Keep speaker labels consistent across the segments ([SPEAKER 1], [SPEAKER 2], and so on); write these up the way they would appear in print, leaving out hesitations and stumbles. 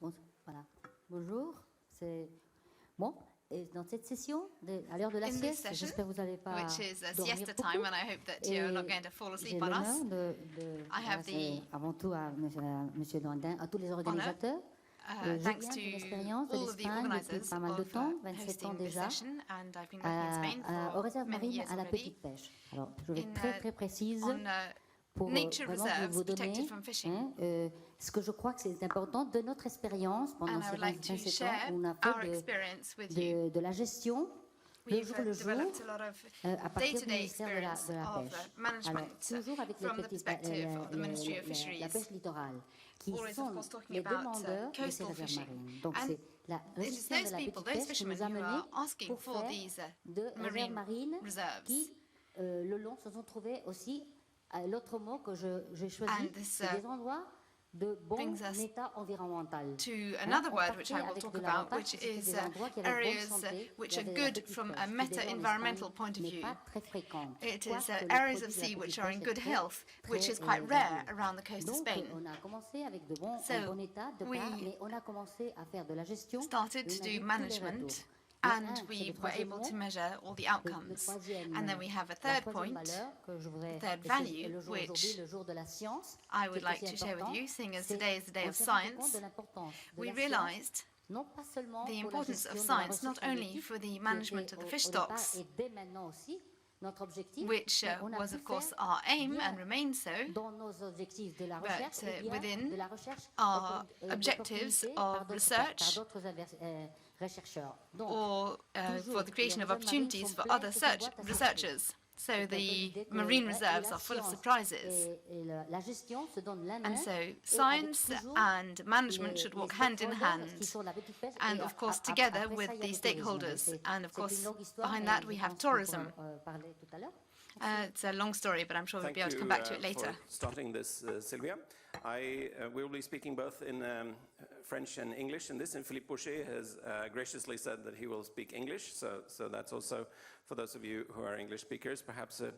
[SPEAKER 1] Voilà. Bonjour. C'est bon. Et dans cette session, à l'heure de la sieste, j'espère que vous n'allez pas dormir beaucoup. Et j'ai l'honneur de avant tout à Monsieur Lundin, à tous les organisateurs. Je viens d'une expérience de l'Espagne depuis pas mal de temps, 27 ans déjà, aux réserves marines à la petite pêche. Alors, je vais être très précise pour vraiment vous donner ce que je crois que c'est important de notre expérience pendant ces 27 ans où on a fait de la gestion le jour le jour à partir du ministère de la Pêche. Alors, toujours avec la pêche littorale, qui sont les demandeurs de ces réserves marines. Donc, c'est la gestion de la petite pêche qui nous a menés pour faire de réserves marines qui, le long, se sont trouvées aussi. L'autre mot que j'ai choisi, c'est des endroits de bon état environnemental.
[SPEAKER 2] To another word which I will talk about, which is areas which are good from a meta-environmental point of view. It is areas of sea which are in good health, which is quite rare around the coast of Spain. So we started to do management, and we were able to measure all the outcomes. And then we have a third point, a third value, which I would like to share with you, seeing as today is the day of science. We realized the importance of science not only for the management of the fish stocks, which was of course our aim and remains so, but within our objectives of research or for the creation of opportunities for other researchers. So the marine reserves are full of surprises. And so science and management should walk hand in hand, and of course together with the stakeholders. And of course behind that we have tourism. It's a long story, but I'm sure we'll be able to come back to it later.
[SPEAKER 3] For starting this, Silvia. I will be speaking both in French and English in this, and Philippe Bouchet has graciously said that he will speak English, so that's also, for those of you who are English speakers, perhaps a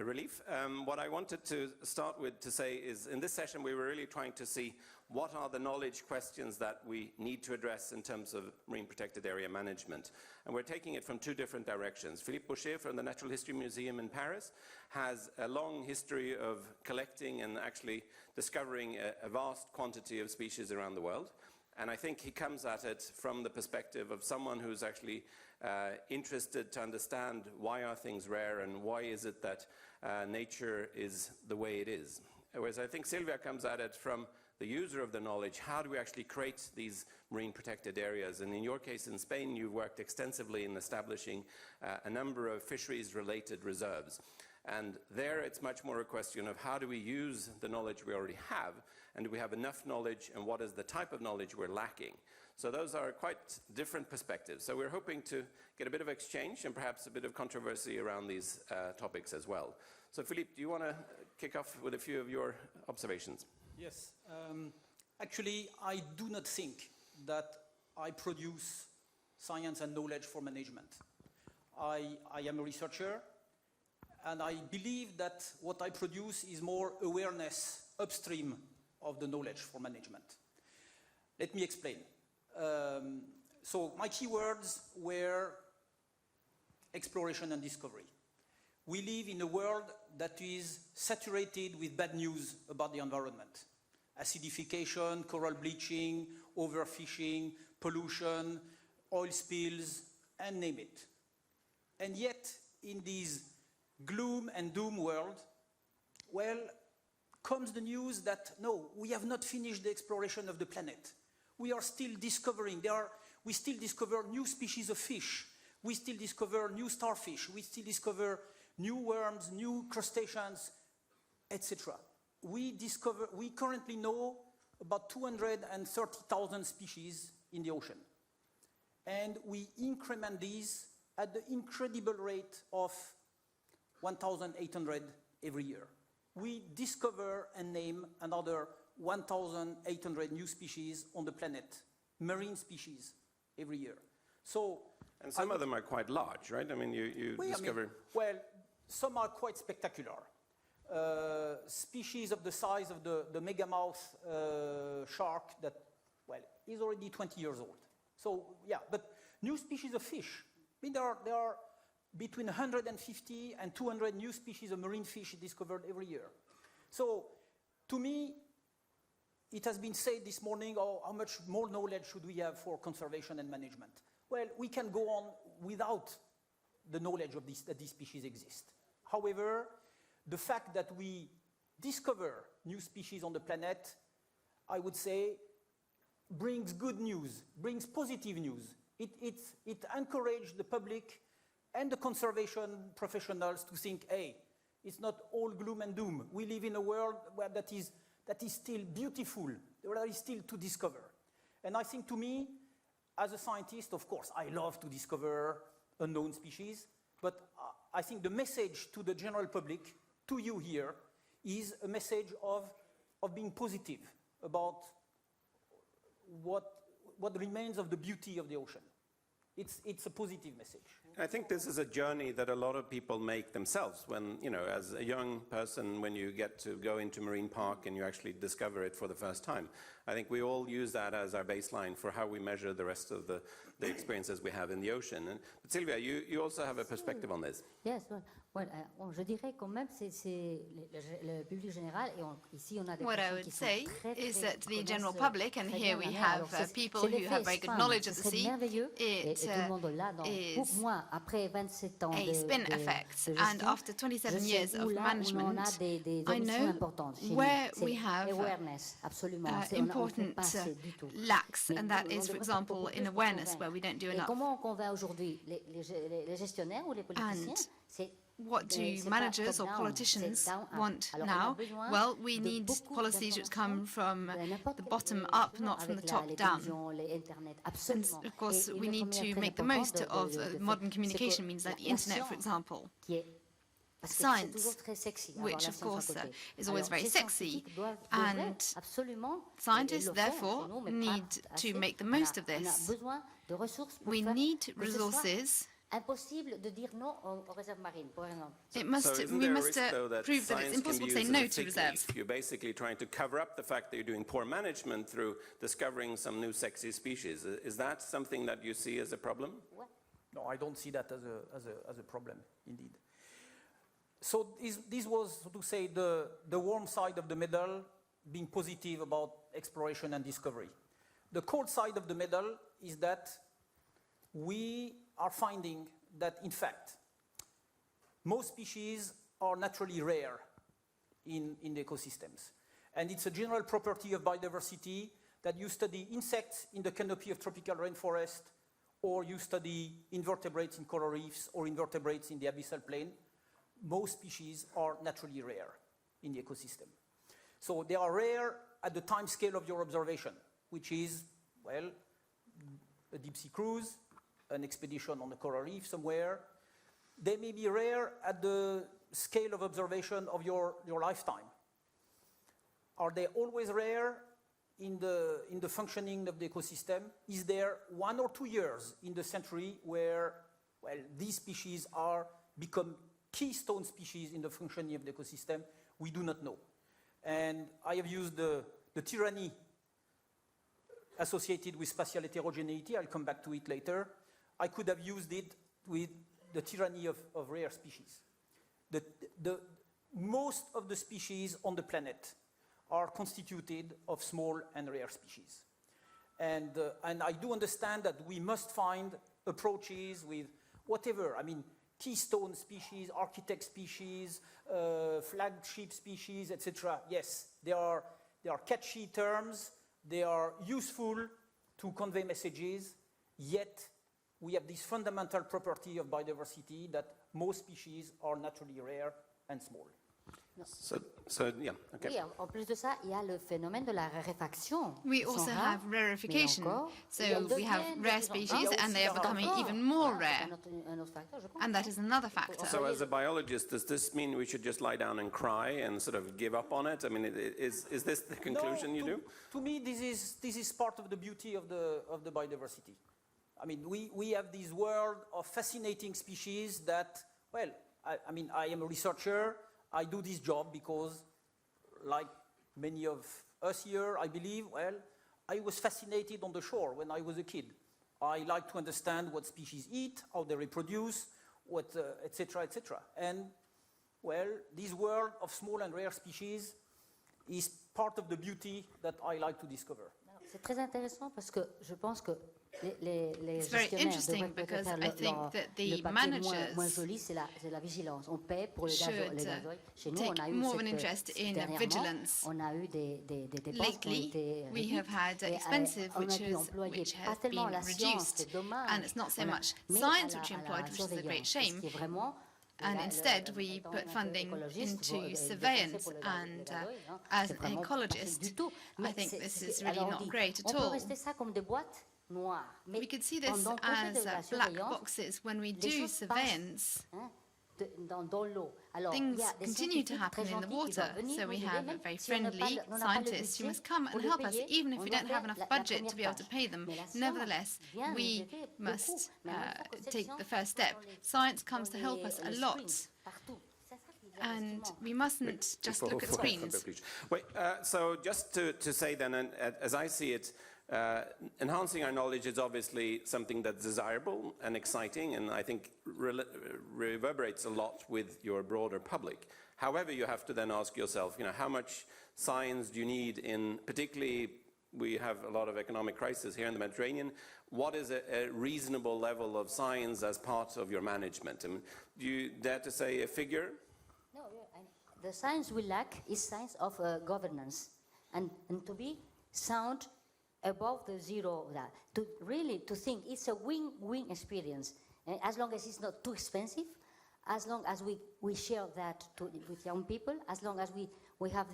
[SPEAKER 3] relief. What I wanted to start with to say is, in this session we were really trying to see what are the knowledge questions that we need to address in terms of marine protected area management. And we're taking it from two different directions. Philippe Bouchet from the Natural History Museum in Paris has a long history of collecting and actually discovering a vast quantity of species around the world. And I think he comes at it from the perspective of someone who's actually interested to understand why are things rare and why is it that nature is the way it is. Whereas I think Silvia comes at it from the user of the knowledge. How do we actually create these marine protected areas? And in your case in Spain, you've worked extensively in establishing a number of fisheries-related reserves. And there it's much more a question of how do we use the knowledge we already have, and do we have enough knowledge, and what is the type of knowledge we're lacking? So those are quite different perspectives. So we're hoping to get a bit of exchange and perhaps a bit of controversy around these topics as well. So Philippe, do you want to kick off with a few of your observations?
[SPEAKER 4] Yes. Actually, I do not think that I produce science and knowledge for management. I am a researcher, and I believe that what I produce is more awareness upstream of the knowledge for management. Let me explain. So my keywords were exploration and discovery. We live in a world that is saturated with bad news about the environment. Acidification, coral bleaching, overfishing, pollution, oil spills, and name it. And yet, in this gloom and doom world, well, comes the news that, no, we have not finished the exploration of the planet. We are still discovering, we still discover new species of fish. We still discover new starfish. We still discover new worms, new crustaceans, etc. We currently know about 230,000 species in the ocean. And we increment these at the incredible rate of 1,800 every year. We discover and name another 1,800 new species on the planet, marine species, every year. So,
[SPEAKER 3] and some of them are quite large, right? I mean, you discover...
[SPEAKER 4] well, some are quite spectacular. Species of the size of the megamouth shark that well, is already 20 years old. So, yeah, but new species of fish. I mean, there are between 150 and 200 new species of marine fish discovered every year. So, to me, it has been said this morning, oh, how much more knowledge should we have for conservation and management? Well, we can go on without the knowledge of that these species exist. However, the fact that we discover new species on the planet, I would say, brings good news, brings positive news. It encourages the public and the conservation professionals to think, hey, it's not all gloom and doom. We live in a world where that is still beautiful, that is still to discover. And I think, to me, as a scientist, of course, I love to discover unknown species, but I think the message to the general public, to you here, is a message of being positive about what remains of the beauty of the ocean. It's a positive message.
[SPEAKER 3] I think this is a journey that a lot of people make themselves when, you know, as a young person, when you get to go into Marine Park and you actually discover it for the first time. I think we all use that as our baseline for how we measure the rest of the experiences we have in the ocean. But Silvia, you also have a perspective on this.
[SPEAKER 1] Yes, well, je dirais quand même c'est le public général et ici on a des
[SPEAKER 2] What I would say is that the general public, and here we have people who have very good knowledge of the sea, it is a spin effect. And after 27 years of management, I know where we have important lacks, and that is, for example, in awareness, where we don't do enough. And what do managers or politicians want now? Well, we need policies which come from the bottom up, not from the top down. And of course, we need to make the most of modern communication means like the internet, for example. Science, which of course is always very sexy, and scientists therefore need to make the most of this. We need resources. We must prove that it's impossible to say no to reserves.
[SPEAKER 3] You're basically trying to cover up the fact that you're doing poor management through discovering some new sexy species. Is that something that you see as a problem?
[SPEAKER 4] No, I don't see that as a problem, indeed. So this was, so to say, the warm side of the medal, being positive about exploration and discovery. The cold side of the medal is that we are finding that, in fact, most species are naturally rare in the ecosystems. And it's a general property of biodiversity that you study insects in the canopy of tropical rainforest, or you study invertebrates in coral reefs or invertebrates in the abyssal plain. Most species are naturally rare in the ecosystem. So they are rare at the time scale of your observation, which is, well, a deep sea cruise, an expedition on a coral reef somewhere. They may be rare at the scale of observation of your lifetime. Are they always rare in the functioning of the ecosystem? Is there 1 or 2 years in the century where, well, these species become keystone species in the functioning of the ecosystem? We do not know. And I have used the tyranny associated with spatial heterogeneity. I'll come back to it later. I could have used it with the tyranny of rare species. Most of the species on the planet are constituted of small and rare species. And I do understand that we must find approaches with whatever, I mean, keystone species, architect species, flagship species, etc. Yes, they are catchy terms, they are useful to convey messages, yet we have this fundamental property of biodiversity that most species are naturally rare and small.
[SPEAKER 3] So yeah, okay.
[SPEAKER 1] Oui, en plus de ça, il y a le phénomène de la raréfaction.
[SPEAKER 2] We also have rarefication. So we have rare species and they are becoming even more rare. And that is another factor.
[SPEAKER 3] So as a biologist, does this mean we should just lie down and cry and sort of give up on it? I mean, is this the conclusion you do?
[SPEAKER 4] To me, this is part of the beauty of the biodiversity. I mean, we have this world of fascinating species that, well, I mean, I am a researcher. I do this job because, like many of us here, I believe, well, I was fascinated on the shore when I was a kid. I like to understand what species eat, how they reproduce, what, etc., etc. And, well, this world of small and rare species is part of the beauty that I like to discover.
[SPEAKER 1] C'est très intéressant parce que je pense que les
[SPEAKER 2] It's very interesting because I think that the managers should take more of an interest in vigilance. Lately, we have had expensive, which has been reduced, and it's not so much science which we employed, which is a great shame. And instead, we put funding into surveillance. And as an ecologist, I think this is really not great at all. We could see this as black boxes when we do surveillance. Things continue to happen in the water, so we have very friendly scientists who must come and help us, even if we don't have enough budget to be able to pay them. Nevertheless, we must take the first step. Science comes to help us a lot, and we mustn't just look at screens.
[SPEAKER 3] Wait, so just to say then, and as I see it, enhancing our knowledge is obviously something that's desirable and exciting, and I think reverberates a lot with your broader public. However, you have to then ask yourself, how much science do you need in, particularly, we have a lot of economic crisis here in the Mediterranean. What is a reasonable level of science as part of your management? And do you dare to say a figure?
[SPEAKER 1] No, the science we lack is science of governance, and to be sound above the zero, to really think it's a win-win experience, as long as it's not too expensive, as long as we share that with young people, as long as we have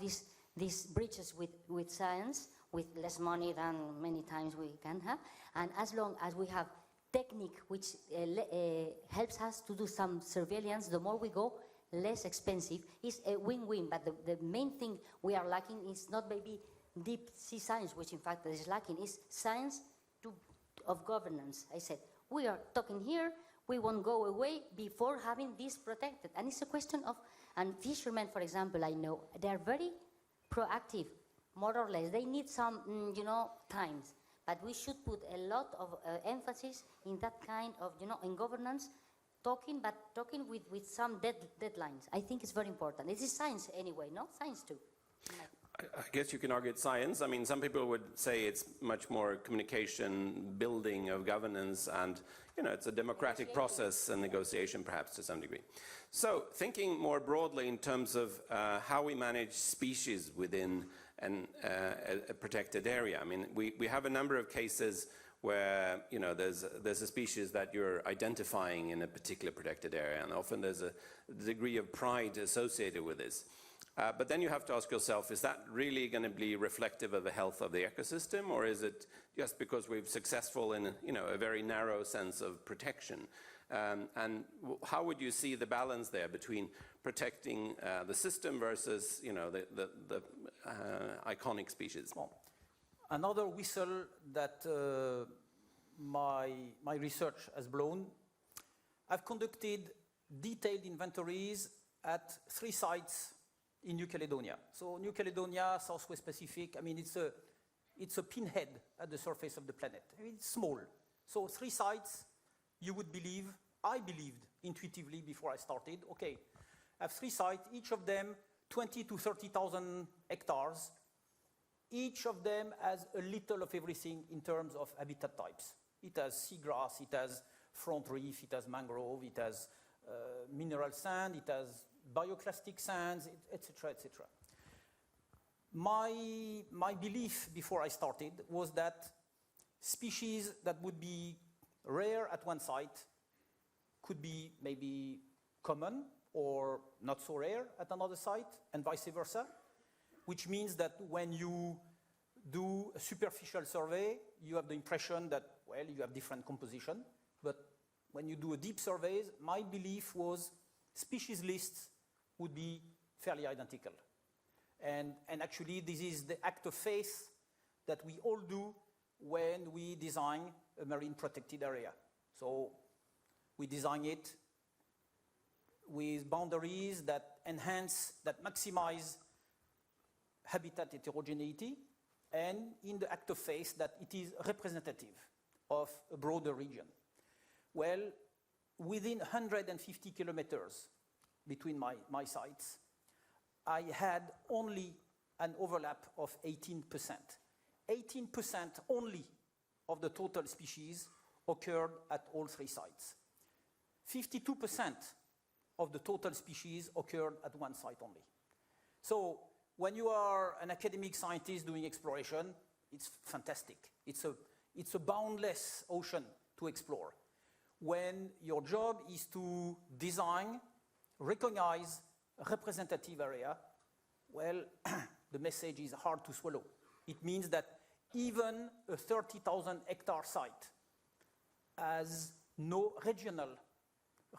[SPEAKER 1] these bridges with science, with less money than many times we can have, and as long as we have technique which helps us to do some surveillance, the more we go, less expensive. It's a win-win, but the main thing we are lacking is not maybe deep sea science, which in fact is lacking, is science of governance. I said, we are talking here, we won't go away before having this protected. And it's a question of, and fishermen, for example, I know, they're very proactive, more or less. They need some, times. But we should put a lot of emphasis in that kind of, in governance, talking with some deadlines. I think it's very important. It is science anyway, no? Science too.
[SPEAKER 3] I guess you can argue it's science. I mean, some people would say it's much more communication, building of governance, and, it's a democratic process and negotiation, perhaps, to some degree. So, thinking more broadly in terms of how we manage species within a protected area. I mean, we have a number of cases where, there's a species that you're identifying in a particular protected area, and often there's a degree of pride associated with this. But then you have to ask yourself, is that really going to be reflective of the health of the ecosystem, or is it just because we're successful in a very narrow sense of protection? And how would you see the balance there between protecting the system versus the iconic species?
[SPEAKER 4] Well, another whistle that my research has blown, I've conducted detailed inventories at 3 sites in New Caledonia. So New Caledonia, Southwest Pacific, I mean, it's a pinhead at the surface of the planet. I mean, it's small. So 3 sites, you would believe, I believed intuitively before I started, okay, I have 3 sites, each of them 20 to 30,000 hectares. Each of them has a little of everything in terms of habitat types. It has seagrass, it has front reef, it has mangrove, it has mineral sand, it has bioclastic sands, etc., etc. My belief before I started was that species that would be rare at one site could be maybe common or not so rare at another site, and vice versa, which means that when you do a superficial survey, you have the impression that, well, you have different composition, but when you do a deep survey, my belief was species lists would be fairly identical. And actually, this is the act of faith that we all do when we design a marine protected area. So we design it with boundaries that enhance, that maximize habitat heterogeneity, and in the act of faith that it is representative of a broader region. Well, within 150 kilometers between my sites, I had only an overlap of 18%. 18% only of the total species occurred at all 3 sites. 52% of the total species occurred at 1 site only. So when you are an academic scientist doing exploration, it's fantastic. It's a boundless ocean to explore. When your job is to design, recognize a representative area, well, the message is hard to swallow. It means that even a 30,000 hectare site has no regional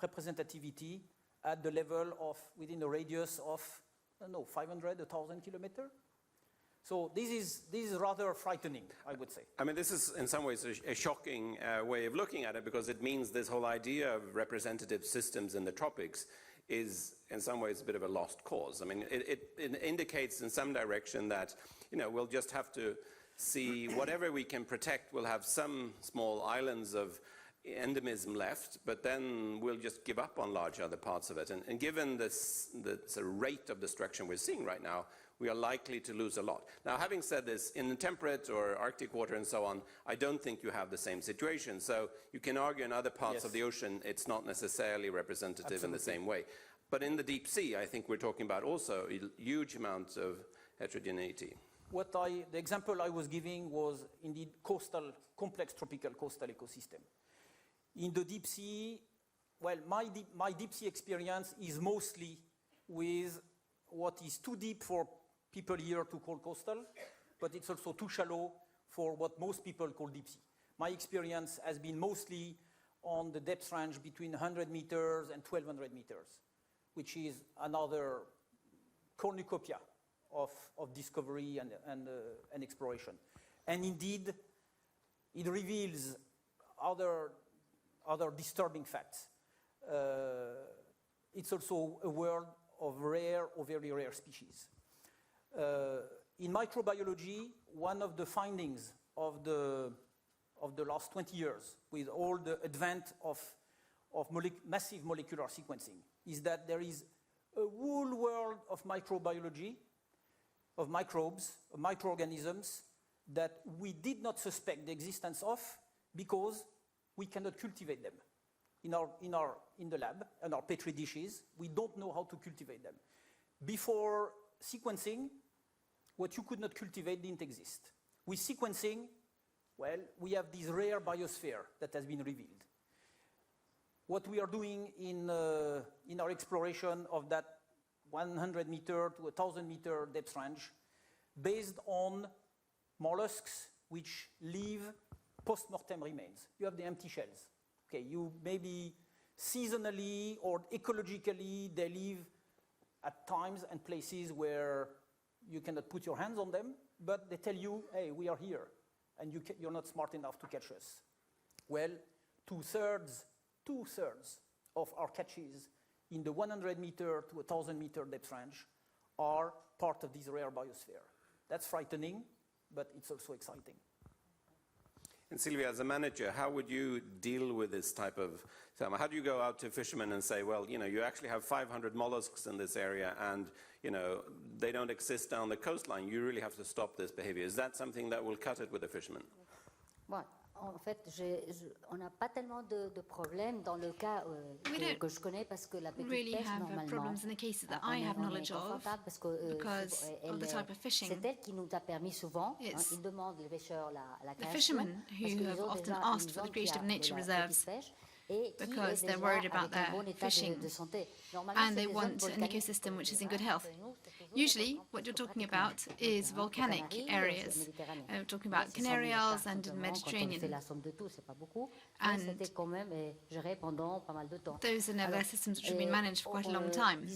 [SPEAKER 4] representativity at the level of within a radius of, I don't know, 500, 1,000 kilometers. So this is rather frightening, I would say.
[SPEAKER 3] I mean, this is in some ways a shocking way of looking at it, because it means this whole idea of representative systems in the tropics is in some ways a bit of a lost cause. I mean, it indicates in some direction that, you know, we'll just have to see whatever we can protect. We'll have some small islands of endemism left, but then we'll just give up on large other parts of it. And given the rate of destruction we're seeing right now, we are likely to lose a lot. Now, having said this, in the temperate or Arctic water and so on, I don't think you have the same situation. So you can argue in other parts of the ocean, it's not necessarily representative in the same way. But in the deep sea, I think we're talking about also a huge amount of heterogeneity.
[SPEAKER 4] The example I was giving was indeed complex tropical coastal ecosystem. In the deep sea, well, my deep sea experience is mostly with what is too deep for people here to call coastal, but it's also too shallow for what most people call deep sea. My experience has been mostly on the depth range between 100 meters and 1,200 meters, which is another cornucopia of discovery and exploration. And indeed, it reveals other disturbing facts. It's also a world of rare or very rare species. In microbiology, one of the findings of the last 20 years, with all the advent of massive molecular sequencing, is that there is a whole world of microbiology, of microbes, of microorganisms, that we did not suspect the existence of because we cannot cultivate them. In the lab, in our petri dishes, we don't know how to cultivate them. Before sequencing, what you could not cultivate didn't exist. With sequencing, well, we have this rare biosphere that has been revealed. What we are doing in our exploration of that 100 meter to 1,000 meter depth range, based on mollusks which leave post-mortem remains. You have the empty shells. Okay, you maybe seasonally or ecologically, they live at times and places where you cannot put your hands on them, but they tell you, hey, we are here, and you're not smart enough to catch us. Well, two-thirds of our catches in the 100 meter to 1,000 meter depth range are part of this rare biosphere. That's frightening, but it's also exciting.
[SPEAKER 3] And Silvia, as a manager, how would you deal with this type of, how do you go out to fishermen and say, well, you know, you actually have 500 mollusks in this area and, you know, they don't exist down the coastline. You really have to stop this behavior. Is that something that will cut it with the fishermen?
[SPEAKER 1] Well, en fait, on n'a pas tellement de problèmes dans le cas que je connais parce que la petite pêche, normalement,
[SPEAKER 2] problems in the cases that I have knowledge of because of the type of fishing.
[SPEAKER 1] C'est elle qui nous a permis souvent, ils demandent les pêcheurs la
[SPEAKER 2] the fishermen who have often asked for the creation of nature reserves because they're worried about their fishing and they want an ecosystem which is in good health. Usually, what you're talking about is volcanic areas. We're talking about Canary Isles and the Mediterranean. And those are nevertheless systems which have been managed for quite a long time.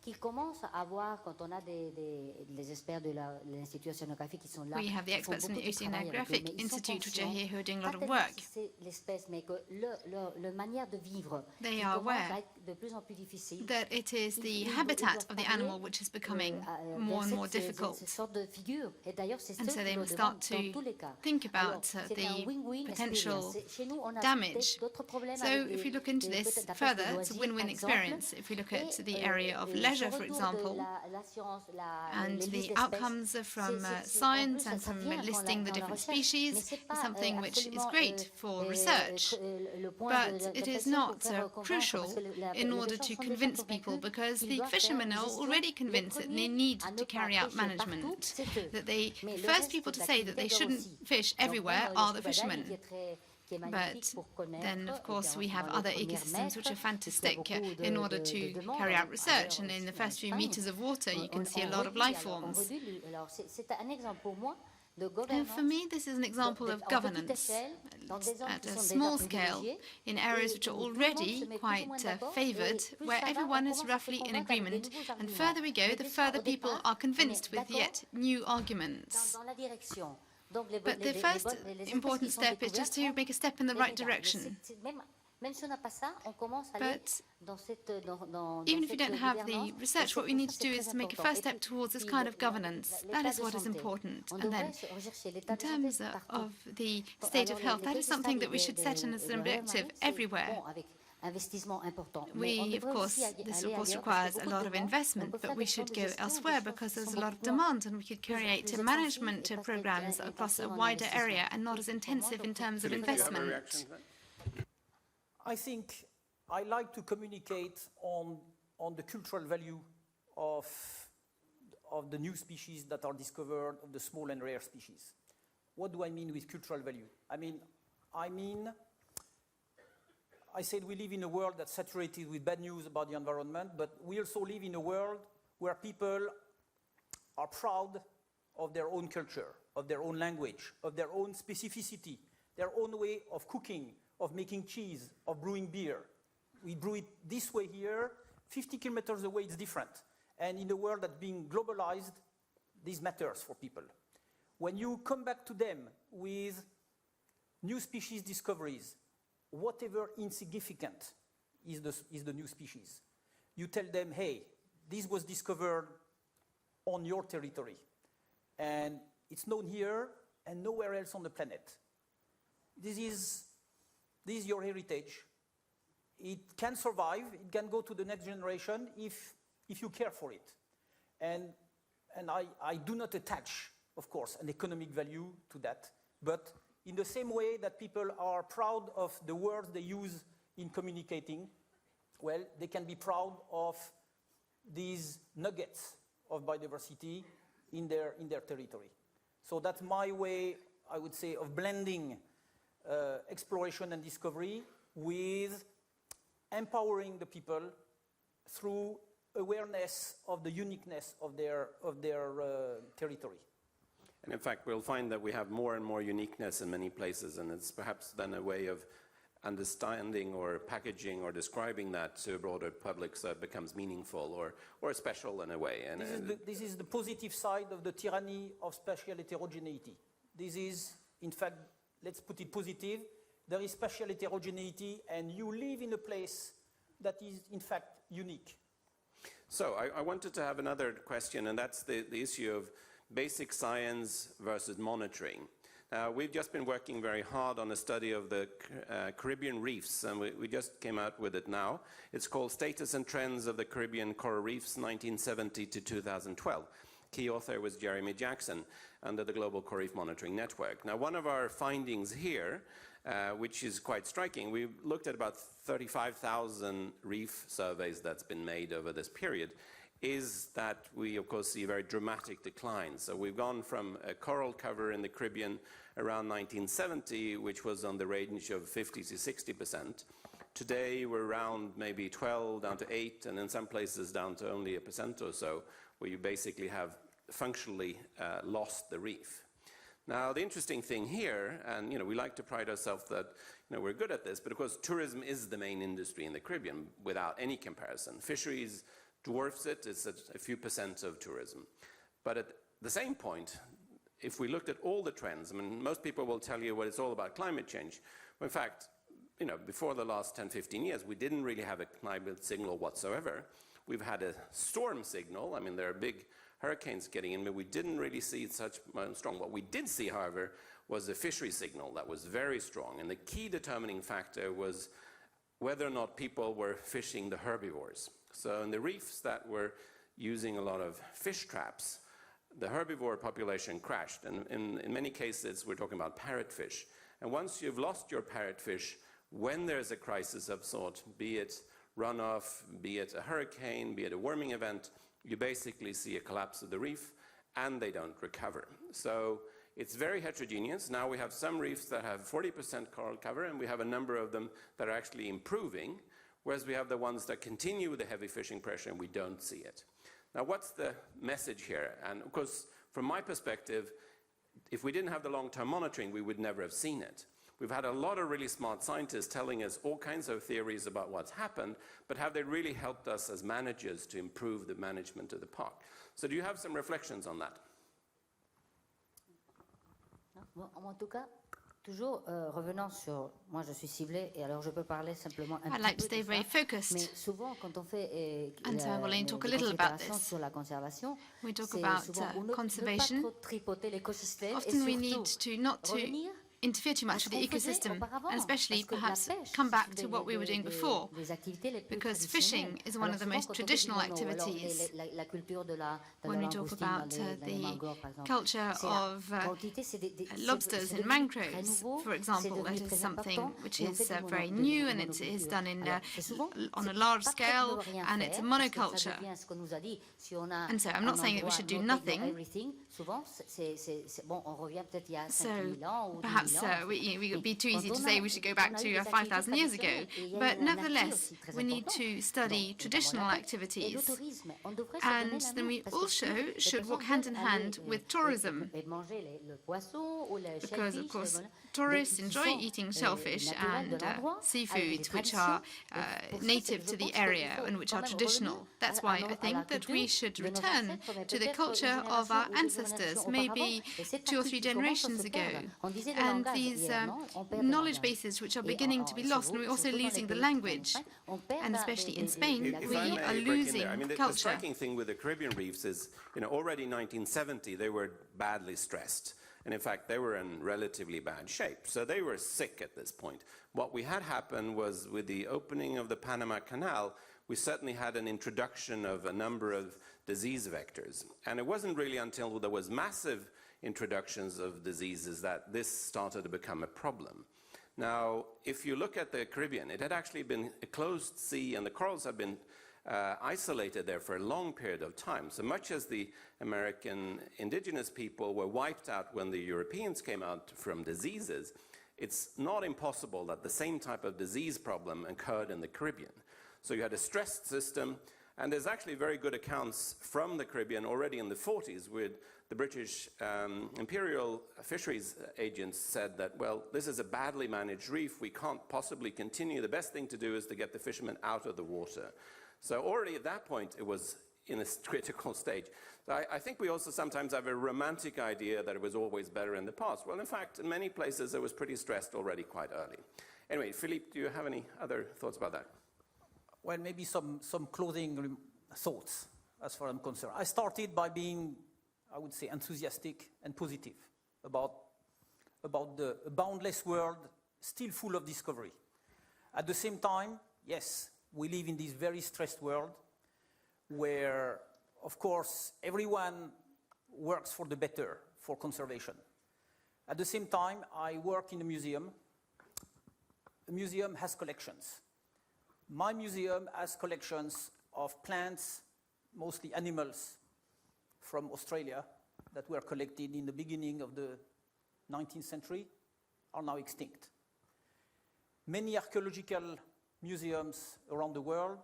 [SPEAKER 1] qui commence à voir, quand on a les experts de l'Institut océanographique qui sont là,
[SPEAKER 2] We have the experts in the Oceanographic Institute which are here who are doing a lot of work.
[SPEAKER 1] C'est l'espèce, mais que le manière de vivre
[SPEAKER 2] They are aware
[SPEAKER 1] de plus en plus difficile.
[SPEAKER 2] that it is the habitat of the animal which is becoming more and more difficult. And so they must start to think about the potential damage. So if you look into this further, it's a win-win experience. If we look at the area of leisure, for example, and the outcomes from science and from listing the different species is something which is great for research, but it is not crucial in order to convince people, because the fishermen are already convinced that they need to carry out management, that the first people to say that they shouldn't fish everywhere are the fishermen. But then, of course, we have other ecosystems which are fantastic in order to carry out research. And in the first few meters of water, you can see a lot of life forms. And for me, this is an example of governance at a small scale, in areas which are already quite favoured, where everyone is roughly in agreement. And further we go, the further people are convinced with yet new arguments. But the first important step is just to make a step in the right direction. But even if you don't have the research, what we need to do is to make a first step towards this kind of governance. That is what is important. And then, in terms of the state of health, that is something that we should set as an objective everywhere. We, of course, this of course requires a lot of investment, but we should go elsewhere because there's a lot of demand, and we could create management programs across a wider area and not as intensive in terms of investment.
[SPEAKER 4] I think I like to communicate on the cultural value of the new species that are discovered, of the small and rare species. What do I mean with cultural value? I said we live in a world that's saturated with bad news about the environment, but we also live in a world where people are proud of their own culture, of their own language, of their own specificity, their own way of cooking, of making cheese, of brewing beer. We brew it this way here, 50 kilometers away it's different. And in a world that's being globalized, this matters for people. When you come back to them with new species discoveries, whatever insignificant is the new species, you tell them, hey, this was discovered on your territory, and it's known here and nowhere else on the planet. This is your heritage. It can survive, it can go to the next generation if you care for it. And I do not attach, of course, an economic value to that, but in the same way that people are proud of the words they use in communicating, well, they can be proud of these nuggets of biodiversity in their territory. So that's my way, I would say, of blending exploration and discovery with empowering the people through awareness of the uniqueness of their territory.
[SPEAKER 3] And in fact, we'll find that we have more and more uniqueness in many places, and it's perhaps then a way of understanding or packaging or describing that to a broader public so it becomes meaningful or special in a way. And
[SPEAKER 4] this is the positive side of the tyranny of spatial heterogeneity. This is, in fact, let's put it positive, there is spatial heterogeneity and you live in a place that is, in fact, unique.
[SPEAKER 3] So I wanted to have another question, and that's the issue of basic science versus monitoring. We've just been working very hard on a study of the Caribbean reefs, and we just came out with it now. It's called Status and Trends of the Caribbean Coral Reefs 1970 to 2012. Key author was Jeremy Jackson under the Global Coral Reef Monitoring Network. Now, one of our findings here, which is quite striking, we looked at about 35,000 reef surveys that's been made over this period, is that we, of course, see a very dramatic decline. So we've gone from a coral cover in the Caribbean around 1970, which was on the range of 50 to 60%. Today, we're around maybe 12, down to 8, and in some places down to only 1% or so, where you basically have functionally lost the reef. Now, the interesting thing here, and we like to pride ourselves that we're good at this, but of course tourism is the main industry in the Caribbean without any comparison. Fisheries dwarfs it. It's at a few percent of tourism. But at the same point, if we looked at all the trends, I mean, most people will tell you, well, it's all about climate change. Well, in fact, you know, before the last 10, 15 years, we didn't really have a climate signal whatsoever. We've had a storm signal. I mean, there are big hurricanes getting in, but we didn't really see it such strong. What we did see, however, was a fishery signal that was very strong. And the key determining factor was whether or not people were fishing the herbivores. So in the reefs that were using a lot of fish traps, the herbivore population crashed. And in many cases, we're talking about parrotfish. And once you've lost your parrotfish, when there's a crisis of sort, be it runoff, be it a hurricane, be it a warming event, you basically see a collapse of the reef, and they don't recover. So it's very heterogeneous. Now we have some reefs that have 40% coral cover, and we have a number of them that are actually improving, whereas we have the ones that continue with the heavy fishing pressure, and we don't see it. Now, what's the message here? And of course, from my perspective, if we didn't have the long-term monitoring, we would never have seen it. We've had a lot of really smart scientists telling us all kinds of theories about what's happened, but have they really helped us as managers to improve the management of the park? So do you have some reflections on that?
[SPEAKER 1] En tout cas, toujours revenant sur, moi je suis ciblée et alors je peux parler simplement un
[SPEAKER 2] I'd like to
[SPEAKER 1] petit
[SPEAKER 2] stay
[SPEAKER 1] peu
[SPEAKER 2] very
[SPEAKER 1] de ça,
[SPEAKER 2] focused.
[SPEAKER 1] mais souvent quand on fait
[SPEAKER 2] And so I will only talk a
[SPEAKER 1] des
[SPEAKER 2] little about
[SPEAKER 1] considérations
[SPEAKER 2] this.
[SPEAKER 1] sur la conservation,
[SPEAKER 2] We talk
[SPEAKER 1] c'est
[SPEAKER 2] about
[SPEAKER 1] souvent ou ne
[SPEAKER 2] conservation.
[SPEAKER 1] pas trop tripoter l'écosystème et
[SPEAKER 2] Often we need
[SPEAKER 1] surtout
[SPEAKER 2] to not to
[SPEAKER 1] revenir
[SPEAKER 2] interfere too much with the ecosystem, and especially perhaps come back to what we were doing before, because fishing is one of the most traditional activities. When we talk about the culture of lobsters in mangroves, for example, that is something which is very new, and it is done on a large scale, and it's a monoculture. And so I'm not saying that we should do nothing. So perhaps it would be too easy to say we should go back to 5,000 years ago. But nevertheless, we need to study traditional activities. And then we also should walk hand in hand with tourism. Because, of course, tourists enjoy eating shellfish and seafoods which are native to the area and which are traditional. That's why I think that we should return to the culture of our ancestors, maybe 2 or 3 generations ago. And these knowledge bases which are beginning to be lost, and we're also losing the language. And especially in Spain, we are losing culture.
[SPEAKER 3] The striking thing with the Caribbean reefs is, already in 1970, they were badly stressed. And in fact, they were in relatively bad shape. So they were sick at this point. What we had happen was with the opening of the Panama Canal, we certainly had an introduction of a number of disease vectors. And it wasn't really until there was massive introductions of diseases that this started to become a problem. Now, if you look at the Caribbean, it had actually been a closed sea, and the corals had been isolated there for a long period of time. So much as the American indigenous people were wiped out when the Europeans came out from diseases, it's not impossible that the same type of disease problem occurred in the Caribbean. So you had a stressed system, and there's actually very good accounts from the Caribbean already in the 40s with the British Imperial Fisheries agents said that, well, this is a badly managed reef, we can't possibly continue, the best thing to do is to get the fishermen out of the water. So already at that point, it was in a critical stage. So I think we also sometimes have a romantic idea that it was always better in the past. Well, in fact, in many places, it was pretty stressed already quite early. Anyway, Philippe, do you have any other thoughts about that?
[SPEAKER 4] Well, maybe some closing thoughts, as far as I'm concerned. I started by being, I would say, enthusiastic and positive about the boundless world still full of discovery. At the same time, yes, we live in this very stressed world where, of course, everyone works for the better, for conservation. At the same time, I work in a museum. The museum has collections. My museum has collections of plants, mostly animals, from Australia that were collected in the beginning of the 19th century, are now extinct. Many archaeological museums around the world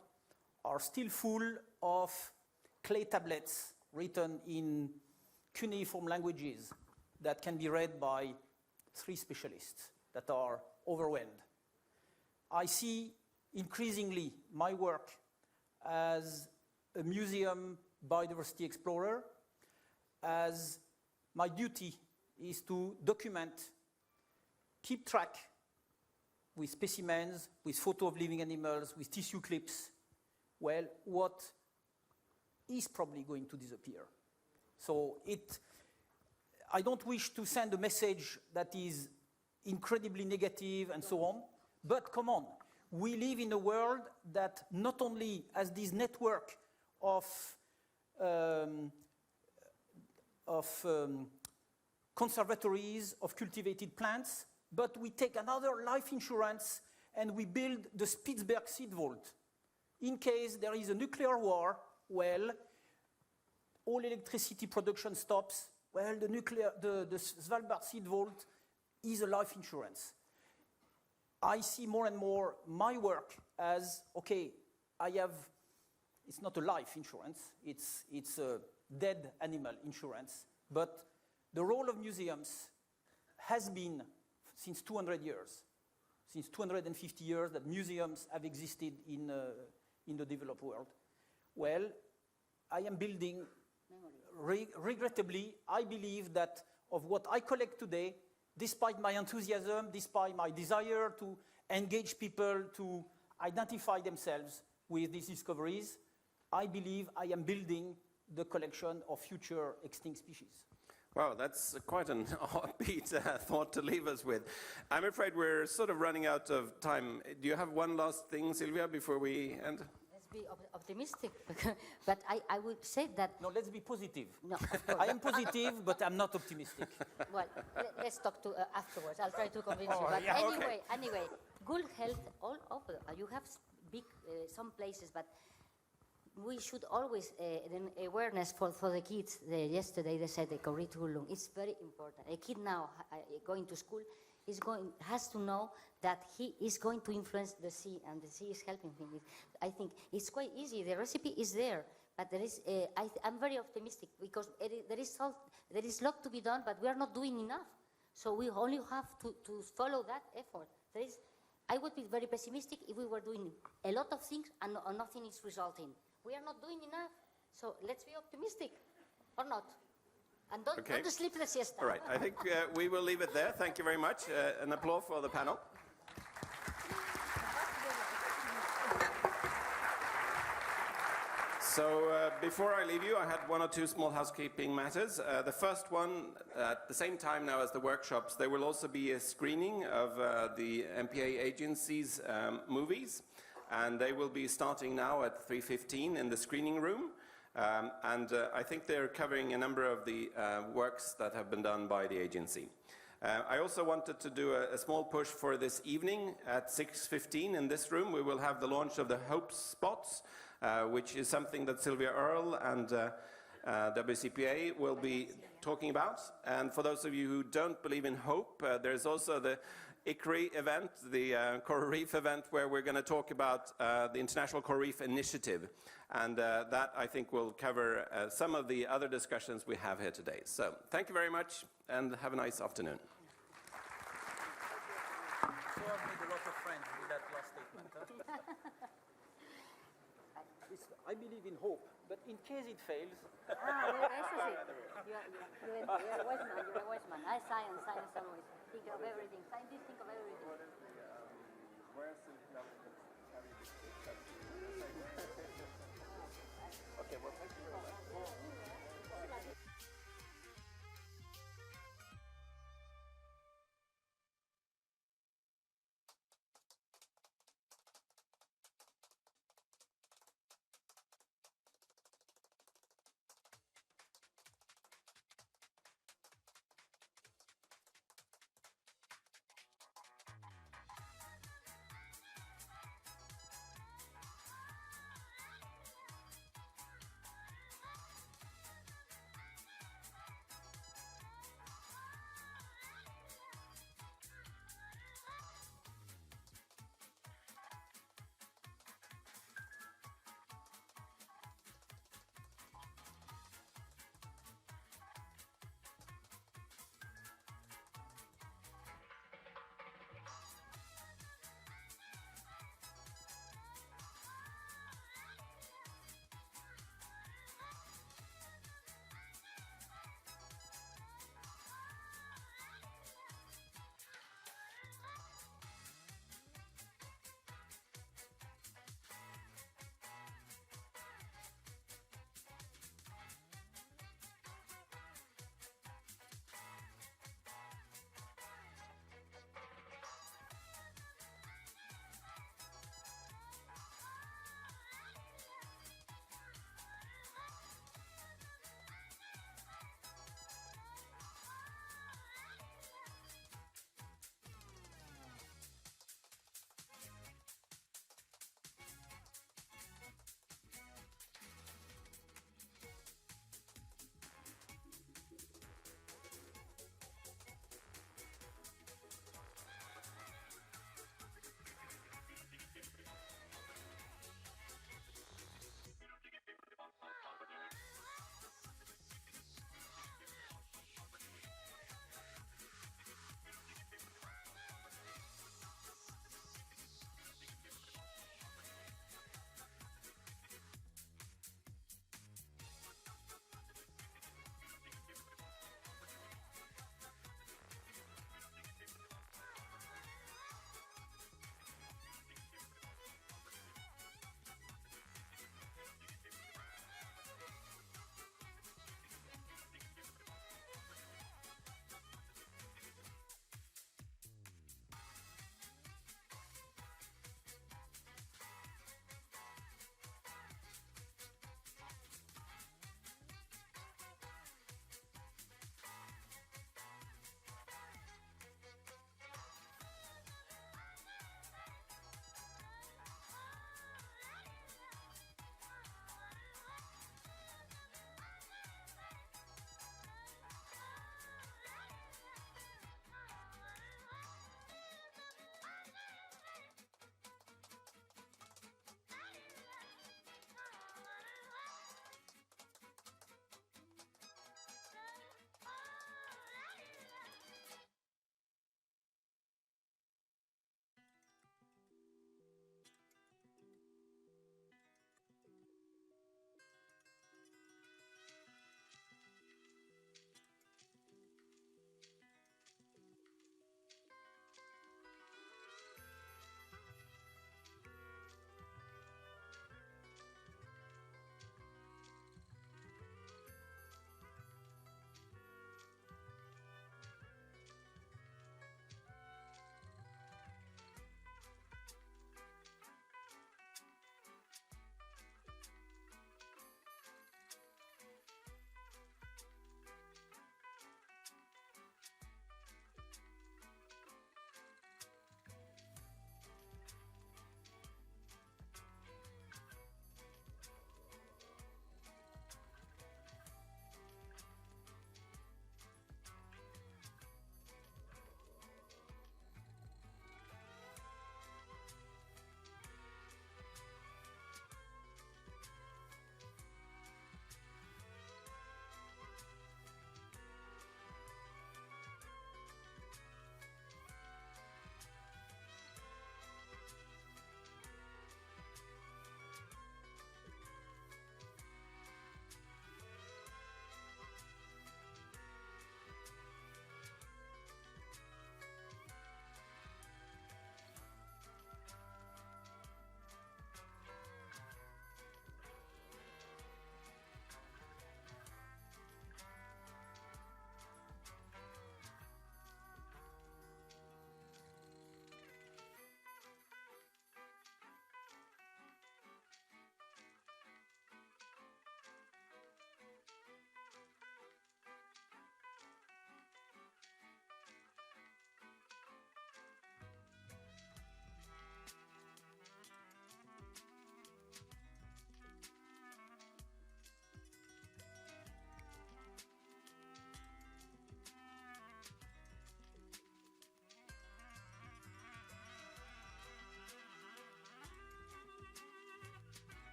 [SPEAKER 4] are still full of clay tablets written in cuneiform languages that can be read by 3 specialists that are overwhelmed. I see increasingly my work as a museum biodiversity explorer, as my duty is to document, keep track with specimens, with photo of living animals, with tissue clips, well, what is probably going to disappear. So I don't wish to send a message that is incredibly negative and so on, but come on, we live in a world that not only has this network of conservatories of cultivated plants, but we take another life insurance and we build the Spitsberg seed vault. In case there is a nuclear war, well, all electricity production stops, well, the Svalbard seed vault is a life insurance. I see more and more my work as, okay, it's not a life insurance, it's a dead animal insurance, but the role of museums has been since 200 years, since 250 years that museums have existed in the developed world. Well, I am building, regrettably, I believe that of what I collect today, despite my enthusiasm, despite my desire to engage people to identify themselves with these discoveries, I believe I am building the collection of future extinct species.
[SPEAKER 3] Wow, that's quite an upbeat thought to leave us with. I'm afraid we're sort of running out of time. Do you have one last thing, Silvia, before we end?
[SPEAKER 1] Let's be optimistic, but I would say that...
[SPEAKER 4] No, let's be positive.
[SPEAKER 1] No,
[SPEAKER 4] I am positive, but I'm not optimistic.
[SPEAKER 1] Well, let's talk afterwards. I'll try to convince you.
[SPEAKER 4] Oh,
[SPEAKER 1] But
[SPEAKER 4] yeah,
[SPEAKER 1] anyway, good health all over. You have big, some places, but we should always, awareness for the kids. Yesterday they said the curriculum is very important. A kid now going to school has to know that he is going to influence the sea, and the sea is helping him with. I think it's quite easy. The recipe is there, but there is. I'm very optimistic because there is a lot to be done, but we are not doing enough. So we only have to follow that effort. I would be very pessimistic if we were doing a lot of things and nothing is resulting. We are not doing enough, so let's be optimistic, or not. And don't sleep the siesta.
[SPEAKER 3] All right, I think we will leave it there. Thank you very much. An applause for the panel. So before I leave you, I had one or two small housekeeping matters. The first one, at the same time now as the workshops, there will also be a screening of the MPA agency's movies. And they will be starting now at 3:15 in the screening room. I think they're covering a number of the works that have been done by the agency. I also wanted to do a small push for this evening at 6:15 in this room. We will have the launch of the Hope Spots, which is something that Sylvia Earle and WCPA will be talking about. And for those of you who don't believe in hope, there's also the ICRI event, the Coral Reef event, where we're going to talk about the International Coral Reef Initiative. And that, I think, will cover some of the other discussions we have here today. So thank you very much, and have a nice afternoon.
[SPEAKER 4] So I've made a lot of friends with that last statement. I believe in hope, but in case it fails...
[SPEAKER 1] You're a wise man. Science always. Think of everything. Scientists think of everything.
[SPEAKER 3] Okay, well, thank you very much.